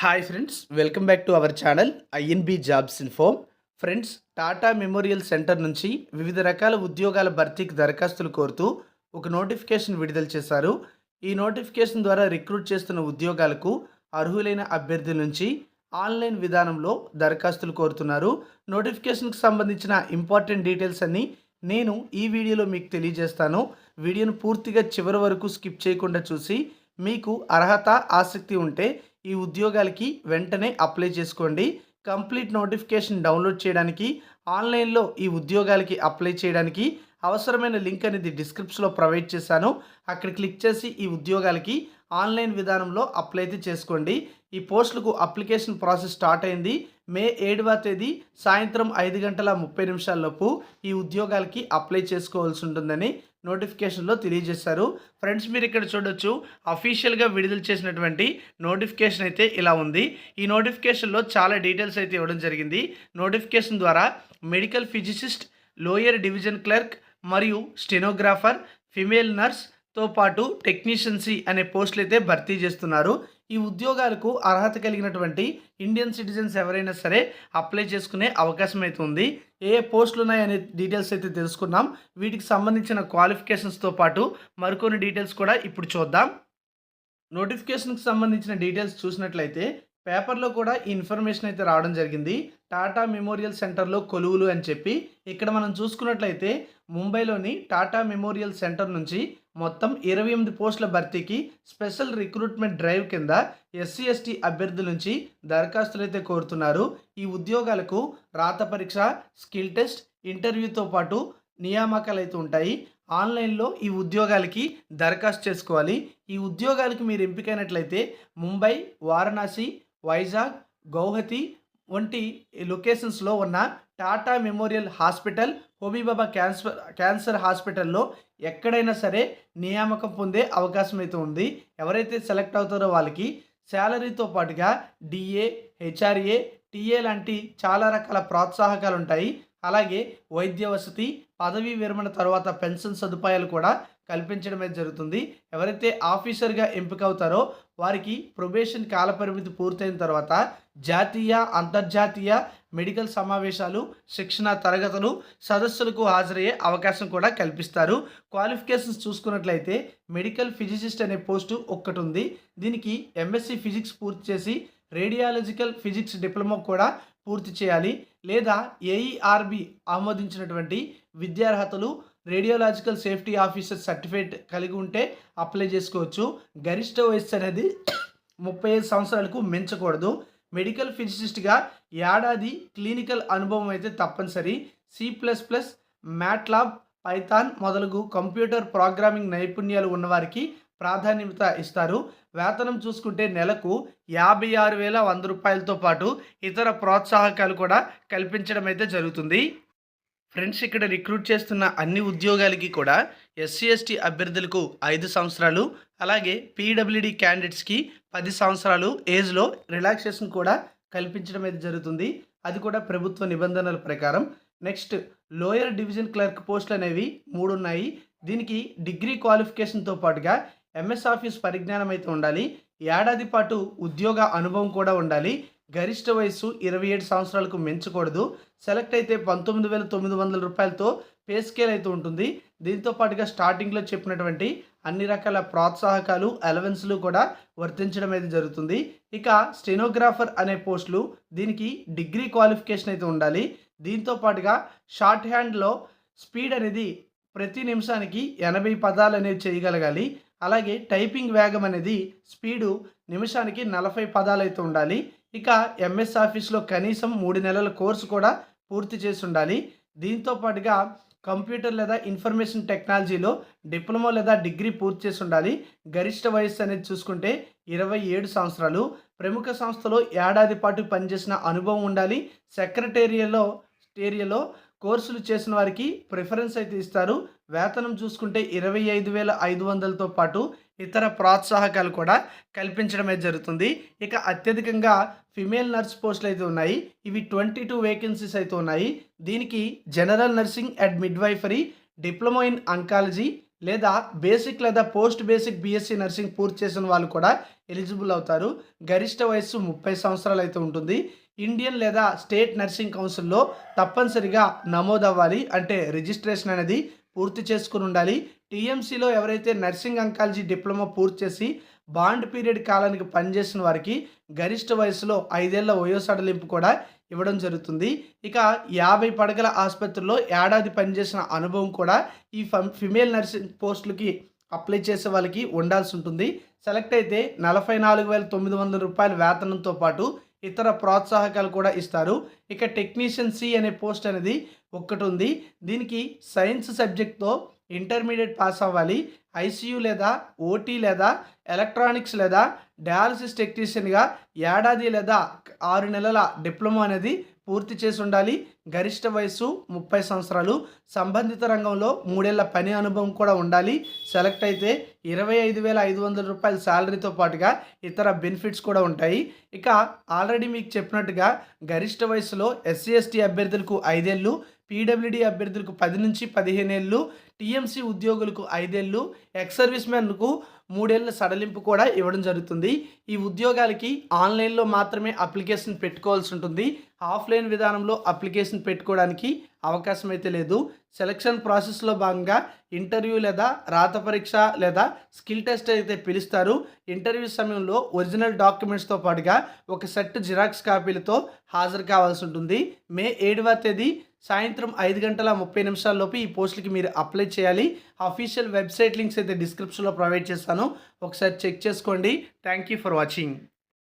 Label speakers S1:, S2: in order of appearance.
S1: Hi friends, welcome back to our channel INB jobs info. Friends, Tata memorial centre నుంచి వివిధ రకాల ఉద్యోగాల భర్తీకి దరఖాస్తులు కోరుతూ ఒక నోటిఫికేషన్ విడుదల చేశారు. ఈ నోటిఫికేషన్ ద్వారా రిక్రూట్ చేస్తున్న ఉద్యోగాలకు అర్హులైన అభ్యర్థుల నుంచి ఆన్లైన్ విధానంలో దరఖాస్తులు కోరుతున్నారు. నోటిఫికేషన్కి సంబంధించిన ఇంపార్టెంట్ డీటెయిల్స్ అన్నీ నేను ఈ వీడియోలో మీకు తెలియజేస్తాను. వీడియోను పూర్తిగా చివరి వరకు స్కిప్ చేయకుండా చూసి మీకు అర్హత ఆసక్తి ఉంటే ఈ ఉద్యోగాలకి వెంటనే అప్లై చేసుకోండి. కంప్లీట్ నోటిఫికేషన్ డౌన్లోడ్ చేయడానికి ఆన్లైన్లో ఈ ఉద్యోగాలకి అప్లై చేయడానికి అవసరమైన లింక్ అనేది డిస్క్రిప్షన్లో ప్రొవైడ్ చేశాను. అక్కడ క్లిక్ చేసి ఈ ఉద్యోగాలకి ఆన్లైన్ విధానంలో అప్లై అయితే చేసుకోండి. ఈ పోస్టులకు అప్లికేషన్ ప్రాసెస్ స్టార్ట్ అయింది. మే 7వ తేదీ సాయంత్రం 5:30 ఈ ఉద్యోగాలకి అప్లై చేసుకోవాల్సి ఉంటుందని నోటిఫికేషన్లో తెలియజేశారు. ఫ్రెండ్స్, మీరు ఇక్కడ చూడొచ్చు, అఫీషియల్గా విడుదల చేసినటువంటి నోటిఫికేషన్ అయితే ఇలా ఉంది. ఈ నోటిఫికేషన్లో చాలా డీటెయిల్స్ అయితే ఇవ్వడం జరిగింది. నోటిఫికేషన్ ద్వారా medical physicist, lower division clerk మరియు స్టెనోగ్రాఫర్, ఫిమేల్ నర్స్తో పాటు టెక్నీషియన్సీ అనే పోస్టులు అయితే భర్తీ చేస్తున్నారు. ఈ ఉద్యోగాలకు అర్హత కలిగినటువంటి ఇండియన్ సిటిజన్స్ ఎవరైనా సరే అప్లై చేసుకునే అవకాశం అయితే ఉంది. ఏ పోస్టులు ఉన్నాయనే డీటెయిల్స్ అయితే తెలుసుకున్నాం. వీటికి సంబంధించిన క్వాలిఫికేషన్స్తో పాటు మరికొన్ని డీటెయిల్స్ కూడా ఇప్పుడు చూద్దాం. నోటిఫికేషన్కి సంబంధించిన డీటెయిల్స్ చూసినట్లయితే పేపర్లో కూడా ఈ ఇన్ఫర్మేషన్ అయితే రావడం జరిగింది. టాటా మెమోరియల్ సెంటర్లో కొలువులు అని చెప్పి ఇక్కడ మనం చూసుకున్నట్లయితే ముంబైలోని టాటా మెమోరియల్ సెంటర్ నుంచి మొత్తం 28 పోస్టుల భర్తీకి స్పెషల్ రిక్రూట్మెంట్ డ్రైవ్ కింద SC/ST అభ్యర్థుల నుంచి దరఖాస్తులు అయితే కోరుతున్నారు. ఈ ఉద్యోగాలకు రాత పరీక్ష, స్కిల్ టెస్ట్, ఇంటర్వ్యూతో పాటు నియామకాలు అయితే ఉంటాయి. ఆన్లైన్లో ఈ ఉద్యోగాలకి దరఖాస్తు చేసుకోవాలి. ఈ ఉద్యోగాలకు మీరు ఎంపికైనట్లయితే ముంబై, వారణాసి, వైజాగ్, గౌహతి వంటి లొకేషన్స్లో ఉన్న Tata memorial hospital, Homi Bhabha cancer హాస్పిటల్లో ఎక్కడైనా సరే నియామకం పొందే అవకాశం అయితే ఉంది. ఎవరైతే సెలెక్ట్ అవుతారో వాళ్ళకి శాలరీతో పాటుగా DA, HRA, TA లాంటి చాలా రకాల ప్రోత్సాహకాలు ఉంటాయి. అలాగే వైద్య వసతి, పదవీ విరమణ తర్వాత పెన్షన్ సదుపాయాలు కూడా కల్పించడం అయితే జరుగుతుంది. ఎవరైతే ఆఫీసర్గా ఎంపిక అవుతారో వారికి ప్రొబేషన్ కాలపరిమితి పూర్తయిన తర్వాత జాతీయ, అంతర్జాతీయ మెడికల్ సమావేశాలు, శిక్షణ తరగతులు, సదస్సులకు హాజరయ్యే అవకాశం కూడా కల్పిస్తారు. క్వాలిఫికేషన్స్ చూసుకున్నట్లయితే మెడికల్ ఫిజిసిస్ట్ అనే పోస్టు ఒక్కటి ఉంది. దీనికి MSc ఫిజిక్స్ పూర్తి చేసి రేడియాలజికల్ ఫిజిక్స్ డిప్లొమా కూడా పూర్తి చేయాలి. లేదా AERB ఆమోదించినటువంటి విద్యార్హతలు, రేడియోలాజికల్ సేఫ్టీ ఆఫీసర్ సర్టిఫికేట్ కలిగి ఉంటే అప్లై చేసుకోవచ్చు. గరిష్ట వయస్సు అనేది 35 సంవత్సరాలకు మించకూడదు. మెడికల్ ఫిజిసిస్ట్గా ఏడాది క్లినికల్ అనుభవం అయితే తప్పనిసరి. C++, మ్యాట్లాబ్, పైథాన్ మొదలగు కంప్యూటర్ ప్రోగ్రామింగ్ నైపుణ్యాలు ఉన్నవారికి ప్రాధాన్యత ఇస్తారు. వేతనం చూసుకుంటే నెలకు 56,100 రూపాయలతో పాటు ఇతర ప్రోత్సాహకాలు కూడా కల్పించడం అయితే జరుగుతుంది. ఫ్రెండ్స్, ఇక్కడ రిక్రూట్ చేస్తున్న అన్ని ఉద్యోగాలకి కూడా SC/ST అభ్యర్థులకు 5 సంవత్సరాలు, అలాగే PWD క్యాండిడేట్స్కి 10 సంవత్సరాలు ఏజ్లో రిలాక్సేషన్ కూడా కల్పించడం అయితే జరుగుతుంది. అది కూడా ప్రభుత్వ నిబంధనల ప్రకారం. నెక్స్ట్, లోయర్ డివిజన్ క్లర్క్ పోస్టులు అనేవి 3 ఉన్నాయి. దీనికి డిగ్రీ క్వాలిఫికేషన్తో పాటుగా MS ఆఫీస్ పరిజ్ఞానం అయితే ఉండాలి. ఏడాది పాటు ఉద్యోగ అనుభవం కూడా ఉండాలి. గరిష్ట వయస్సు 27 సంవత్సరాలకు మించకూడదు. సెలెక్ట్ అయితే 19,900 రూపాయలతో పే స్కేల్ అయితే ఉంటుంది. దీంతో పాటుగా స్టార్టింగ్లో చెప్పినటువంటి అన్ని రకాల ప్రోత్సాహకాలు, అలవెన్స్లు కూడా వర్తించడం అయితే జరుగుతుంది. ఇక స్టెనోగ్రాఫర్ అనే పోస్టులు, దీనికి డిగ్రీ క్వాలిఫికేషన్ అయితే ఉండాలి. దీంతో పాటుగా షార్ట్ హ్యాండ్లో స్పీడ్ అనేది ప్రతి నిమిషానికి 80 పదాలు అనేవి చేయగలగాలి. అలాగే టైపింగ్ వేగం అనేది స్పీడు నిమిషానికి 40 పదాలు అయితే ఉండాలి. ఇక MS ఆఫీస్లో కనీసం 3 నెలల కోర్సు కూడా పూర్తి చేసి ఉండాలి. దీంతో పాటుగా కంప్యూటర్ లేదా ఇన్ఫర్మేషన్ టెక్నాలజీలో డిప్లొమా లేదా డిగ్రీ పూర్తి చేసి ఉండాలి. గరిష్ట వయస్సు అనేది చూసుకుంటే 27 సంవత్సరాలు. ప్రముఖ సంస్థలో ఏడాది పాటు పనిచేసిన అనుభవం ఉండాలి. సెక్రటేరియలో కోర్సులు చేసిన వారికి ప్రిఫరెన్స్ అయితే ఇస్తారు. వేతనం చూసుకుంటే 25,500తో పాటు ఇతర ప్రోత్సాహకాలు కూడా కల్పించడం అయితే జరుగుతుంది. ఇక అత్యధికంగా ఫిమేల్ నర్స్ పోస్టులు అయితే ఉన్నాయి. ఇవి 22 వేకెన్సీస్ అయితే ఉన్నాయి. దీనికి general nursing and midwifery, diploma in oncology లేదా బేసిక్ లేదా పోస్ట్ బేసిక్ బీఎస్సీ నర్సింగ్ పూర్తి చేసిన వాళ్ళు కూడా ఎలిజిబుల్ అవుతారు. గరిష్ట వయస్సు 30 సంవత్సరాలు అయితే ఉంటుంది. ఇండియన్ లేదా స్టేట్ నర్సింగ్ కౌన్సిల్లో తప్పనిసరిగా నమోదవ్వాలి. అంటే రిజిస్ట్రేషన్ అనేది పూర్తి చేసుకుని ఉండాలి. టీఎంసీలో ఎవరైతే నర్సింగ్ అంకాలజీ డిప్లొమా పూర్తి చేసి బాండ్ పీరియడ్ కాలానికి పనిచేసిన వారికి గరిష్ట వయసులో 5 ఏళ్ల వయో సడలింపు కూడా ఇవ్వడం జరుగుతుంది. ఇక 50 పడకల ఆసుపత్రిలో ఏడాది పనిచేసిన అనుభవం కూడా ఈ ఫిమేల్ నర్సింగ్ పోస్టులకి అప్లై చేసే వాళ్ళకి ఉండాల్సి ఉంటుంది. సెలెక్ట్ అయితే 44,900 రూపాయల వేతనంతో పాటు ఇతర ప్రోత్సాహకాలు కూడా ఇస్తారు. ఇక టెక్నీషియన్ సి అనే పోస్ట్ అనేది ఒక్కటి ఉంది. దీనికి సైన్స్ సబ్జెక్ట్తో ఇంటర్మీడియట్ పాస్ అవ్వాలి. ఐసీయూ లేదా ఓటీ లేదా ఎలక్ట్రానిక్స్ లేదా డయాలసిస్ టెక్నీషియన్గా ఏడాది లేదా 6 నెలల డిప్లొమా అనేది పూర్తి చేసి ఉండాలి. గరిష్ట వయసు 30 సంవత్సరాలు. సంబంధిత రంగంలో 3 ఏళ్ల పని అనుభవం కూడా ఉండాలి. సెలెక్ట్ అయితే 25,500 రూపాయల శాలరీతో పాటుగా ఇతర బెనిఫిట్స్ కూడా ఉంటాయి. ఇక ఆల్రెడీ మీకు చెప్పినట్టుగా గరిష్ట వయసులో ఎస్సీ ఎస్టీ అభ్యర్థులకు 5 ఏళ్ళు, పీడబ్ల్యూడీ అభ్యర్థులకు 10 నుంచి 15 ఏళ్ళు, టీఎంసీ ఉద్యోగులకు 5 ఏళ్ళు, ఎక్స్ సర్వీస్ మెన్కు 3 ఏళ్ల సడలింపు కూడా ఇవ్వడం జరుగుతుంది. ఈ ఉద్యోగాలకి ఆన్లైన్లో మాత్రమే అప్లికేషన్ పెట్టుకోవాల్సి ఉంటుంది. ఆఫ్లైన్ విధానంలో అప్లికేషన్ పెట్టుకోవడానికి అవకాశం అయితే లేదు. సెలక్షన్ ప్రాసెస్లో భాగంగా ఇంటర్వ్యూ లేదా రాత పరీక్ష లేదా స్కిల్ టెస్ట్ అయితే పిలుస్తారు. ఇంటర్వ్యూ సమయంలో ఒరిజినల్ డాక్యుమెంట్స్తో పాటుగా ఒక సెట్ జిరాక్స్ కాపీలతో హాజరు కావాల్సి ఉంటుంది. మే 7వ తేదీ సాయంత్రం 5:30 ఈ పోస్టులకి మీరు అప్లై చేయాలి. అఫీషియల్ వెబ్సైట్ లింక్స్ అయితే డిస్క్రిప్షన్లో ప్రొవైడ్ చేస్తాను. ఒకసారి చెక్ చేసుకోండి. Thank you for watching.